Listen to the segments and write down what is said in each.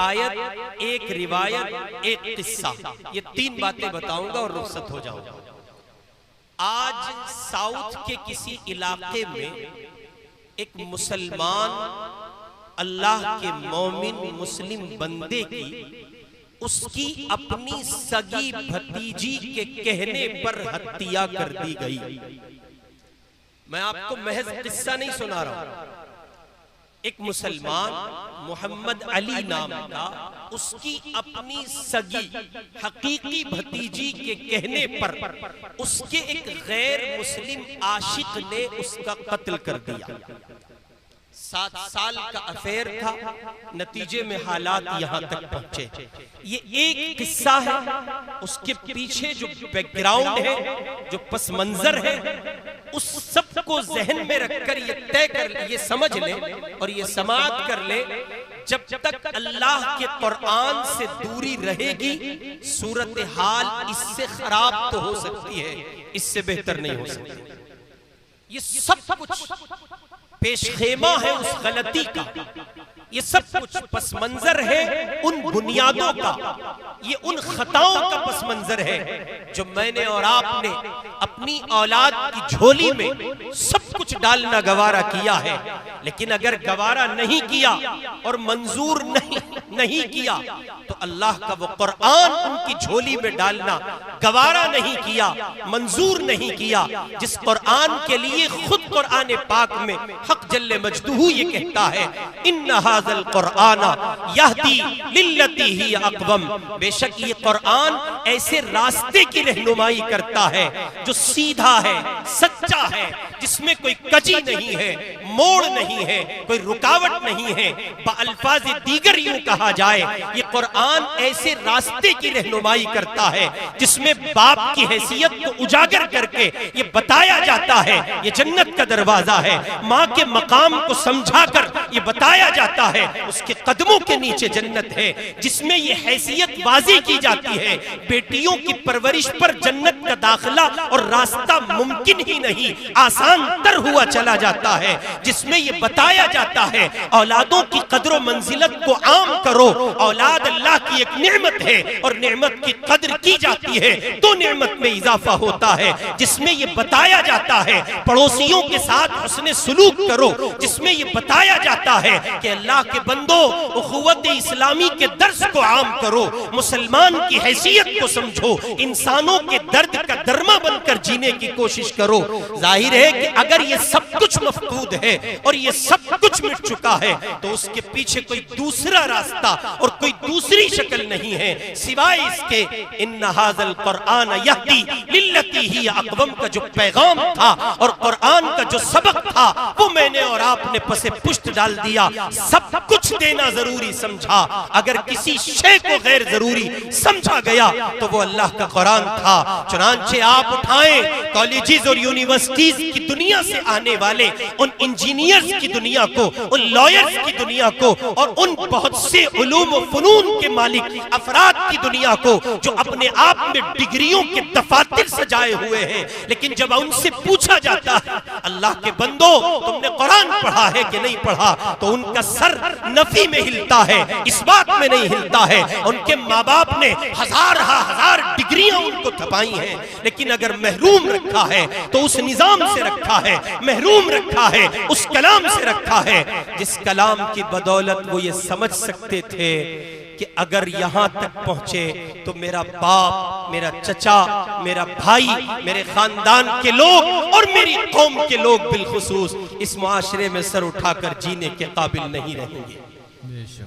आयत, एक रिवायत, एक किस्सा, ये तीन बातें बताऊंगा और रुखसत हो जाऊंगा। आज साउथ के किसी इलाके में एक मुसलमान अल्लाह के मोमिन मुस्लिम बंदे की उसकी अपनी सगी भतीजी के कहने पर हत्या कर दी गई। मैं आपको महज किस्सा नहीं सुना रहा हूं। एक मुसलमान मोहम्मद अली नाम का उसकी अपनी सगी हकीकी भतीजी के कहने पर उसके एक गैर मुस्लिम आशिक ने उसका कत्ल कर दिया। 7 साल का अफेयर था, नतीजे में हालात यहां तक पहुंचे। ये एक किस्सा है, उसके पीछे जो बैकग्राउंड है, जो पस मंजर है, उस सब को जहन में रखकर ये तय कर ले, ये समझ ले और ये समाअत कर ले, जब तक अल्लाह के कुरान से दूरी रहेगी सूरत हाल इससे खराब तो हो सकती है, इससे बेहतर नहीं हो सकती। ये सब कुछ पेशखेमा है उस गलती का, ये सब कुछ पस मंजर है उन बुनियादों का, ये उन खताओं का पस मंजर है जो मैंने और आपने अपनी औलाद की झोली में सब कुछ डालना गवारा किया है। लेकिन अगर गवारा नहीं किया और मंजूर नहीं किया तो अल्लाह का वो कुरान उनकी झोली में डालना गवारा नहीं किया, मंजूर नहीं किया, जिस कुरान के लिए खुद कुरान पाक में हक जल्ले मजदूहू ये कहता है, इन्ना हाज़ल कुराना यहदी लिल्लती ही अक़वम, बेशक ये कुरान ऐसे रास्ते की रहनुमाई करता है जो सीधा है, सच्चा है, जिसमें कोई कजी नहीं है, मोड़ नहीं है, कोई रुकावट नहीं है। बअल्फाज़ दीगर यूं कहा जाए, ये कुरान ऐसे रास्ते की रहनुमाई करता है जिसमें बाप की हैसियत को उजागर करके ये बताया जाता है ये जन्नत का दरवाजा है, माँ के मकाम को समझाकर ये बताया जाता है उसके कदमों के नीचे जन्नत है, जिसमें ये हैसियत वाज़ी की जाती है बेटियों की परवरिश पर जन्नत का दाखिला और रास्ता मुमकिन ही नहीं, आसान तर हुआ चला जाता है, जिसमें ये बताया जाता है औलादों की कद्र मंजिलत को आम करो, औलाद अल्लाह की एक नेमत है और नेमत की कद्र की जाती है तो नेमत में इजाफा होता है, जिसमें ये बताया जाता है पड़ोसियों के साथ उसने सुलूक करो, जिसमें ये बताया जाता है कि अल्लाह के बंदो उखुवत इस्लामी के दर्स को आम करो, मुसलमान की हैसियत को समझो, इंसानों के दर्द का दरमा बनकर जीने की कोशिश करो। जाहिर है कि अगर ये सब कुछ मफकूद है और ये सब कुछ मिट चुका है तो उसके पीछे कोई दूसरा रास्ता और कोई दूसरी शक्ल नहीं है सिवाय इसके इन्ना हाज़ल कुरान यहदी लिल्लती ही अक़वम का जो पैगाम था और कुरान का जो सबक था वो मैंने और आपने पसे पुष्ट डाल दिया। सब कुछ देना जरूरी समझा, अगर किसी शे को गैर जरूरी समझा गया तो वो अल्लाह का कुरान था। चुनांचे आप उठाएं कॉलेजेस और यूनिवर्सिटीज की दुनिया से आने वाले उन इंजीनियर्स की दुनिया को, उन लॉयर्स की दुनिया को और उन बहुत से उलूम व फनून के मालिक अफराद की दुनिया को जो अपने आप में डिग्रियों के दफातर सजाए हुए हैं, लेकिन जब उनसे पूछा जाता है अल्लाह के बंदो तुमने कुरान पढ़ा है कि नहीं पढ़ा, तो उनका सर नफी में हिलता है, इस बात में नहीं हिलता है। उनके माँ बाप ने हजार डिग्रियां उनको थपाई हैं, लेकिन अगर महरूम रखा है तो उस निजाम से रखा है, महरूम रखा है उस कलाम से रखा है जिस कलाम की बदौलत वो ये समझ सकते थे कि अगर यहां तक पहुंचे तो मेरा बाप, मेरा चचा, मेरा भाई, मेरे खानदान के लोग और मेरी कौम के लोग बिलखुसूस इस मुआशरे में सर उठाकर जीने के काबिल नहीं रहेंगे।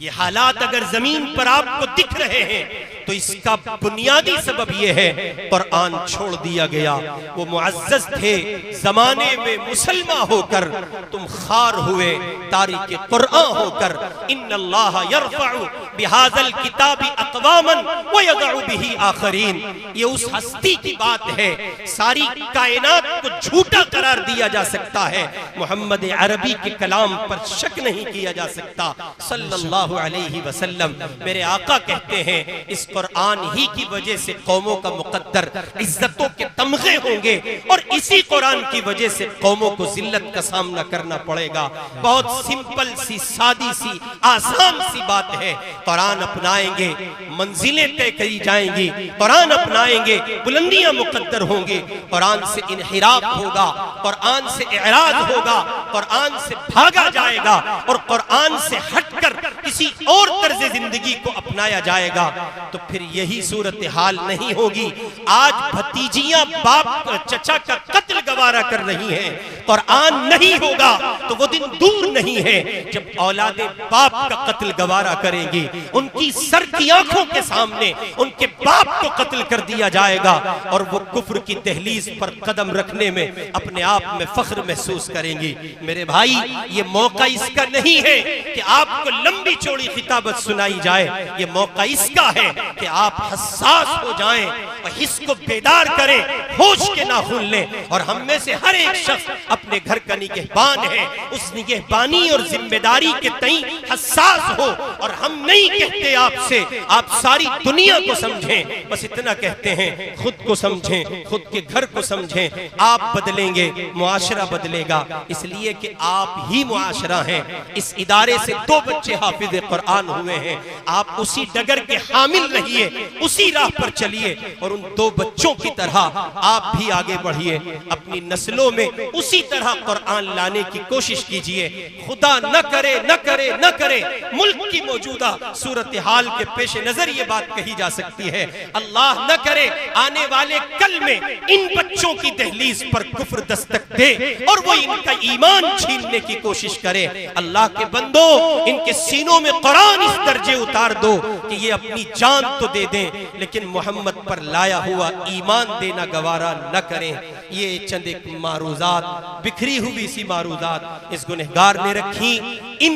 ये हालात अगर जमीन पर आपको दिख रहे हैं तो इसका बुनियादी सबब यह है कुरान छोड़ दिया गया। वो मुअज़्ज़ज़ थे जमाने में मुसलमान होकर, तुम खार हुए तारीक़ कुरान होकर। इन्नल्लाह यरफ़अु बिहाज़ल किताबी अक़वामन व यज़अु बिही आख़रीन। ये उस हस्ती की बात है, सारी कायनात को झूठा करार दिया जा सकता है, मोहम्मद अरबी के कलाम पर शक नहीं किया जा सकता सल्लल्लाहु अलैहि वसल्लम। मेरे आका कहते हैं इस कुरान ही की वजह से कौमों का मुकद्दर इज्जतों के तमगे होंगे और इसी कुरान की वजह से कौमों को जिल्लत का सामना करना पड़ेगा। बहुत सिंपल सी, सादी सी, आसान सी बात है। कुरान अपनाएंगे मंजिलें तय करी जाएंगी, कुरान अपनाएंगे बुलंदियां मुकद्दर होंगी, कुरान से इनहिराफ होगा, कुरान से इराज होगा, कुरान से भागा जाएगा और कुरान से हटकर किसी और तर्ज जिंदगी को अपनाया जाएगा तो फिर यही सूरत हाल नहीं होगी। आज भतीजियां बाप चचा का कत्ल गवारा कर रही हैं, कुरान नहीं होगा तो वो दिन दूर नहीं है जब औलादे बाप का कत्ल गवारा करेंगी। उनकी सर की आंखों के सामने उनके बाप को कत्ल कर दिया जाएगा और वो कुफ्र की दहलीज पर कदम रखने में अपने आप में फख्र महसूस करेंगी। मेरे भाई, ये मौका इसका नहीं है कि आपको लंबी चौड़ी खिताबत सुनाई जाए, ये मौका इसका है कि आप हसास हो जाएं और हिस्स को बेदार करें, होश के नाखून लें। और हम में से हर एक शख्स अपने घर का निगहबान है, उस निगहबानी और जिम्मेदारी के तई हसास हो। और हम नहीं कहते आपसे आप सारी दुनिया को समझें, बस इतना कहते हैं खुद को समझें, खुद के घर को समझें। आप बदलेंगे, मुआशरा बदलेगा, इसलिए कि आप ही मुआशरा हैं। इस इदारे से 2 बच्चे हाफिज कुरान हुए हैं, आप उसी डगर के हामिल रहिए, उसी राह पर चलिए और उन 2 बच्चों की तरह आप भी आगे बढ़िए। अपनी नस्लों में उसी तरह कुरान लाने की कोशिश कीजिए। खुदा न करे न करे न करे मुल्क की मौजूदा सूरत हाल के पेश नजर ये बात कही जा सकती है, अल्लाह न करे आने वाले कल में इन बच्चों की दहलीज पर कुफ्र दस्तक दे और वो इनका ईमान छीनने की कोशिश करे। अल्लाह के बंदो, इनके सीनों में कुरान इस दर्जे उतार दो कि ये अपनी जान तो दे दें लेकिन मोहम्मद पर लाया हुआ ईमान देना गवारा न करें। ये चंद एक मारूजात, बिखरी हुई सी मारूजात इस गुनहगार ने रखी। इन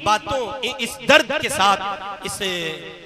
बातों, इस दर्द के साथ, इस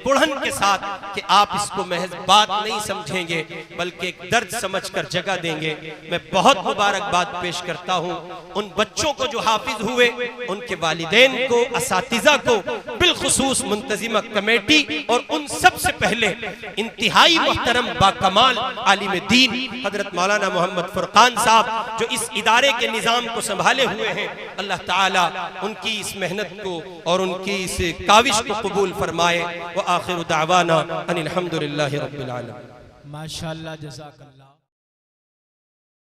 कुढ़न के साथ कि आप इसको महज बात नहीं समझेंगे बल्कि एक दर्द समझकर जगह देंगे, मैं बहुत मुबारकबाद पेश करता हूं उन बच्चों को जो हाफिज हुए, उनके वालिदैन को, असातिज़ा को, बिलखुसूस मुंतजिमा कमेटी और उन सबसे पहले इंतहाई मुहतरम बाकमाल आलिम दीन हजरत मौलाना मोहम्मद फुरकान साहब जो इस इदारे के निज़ाम को संभाले हुए हैं। अल्लाह ताला उनकी इस मेहनत को और उनकी इस काविश को कबूल फरमाए। व आखिर दावाना अनिल हम्दुलिल्लाहि रब्बिल आलमीन। माशाअल्लाह, जज़ाकल्लाह।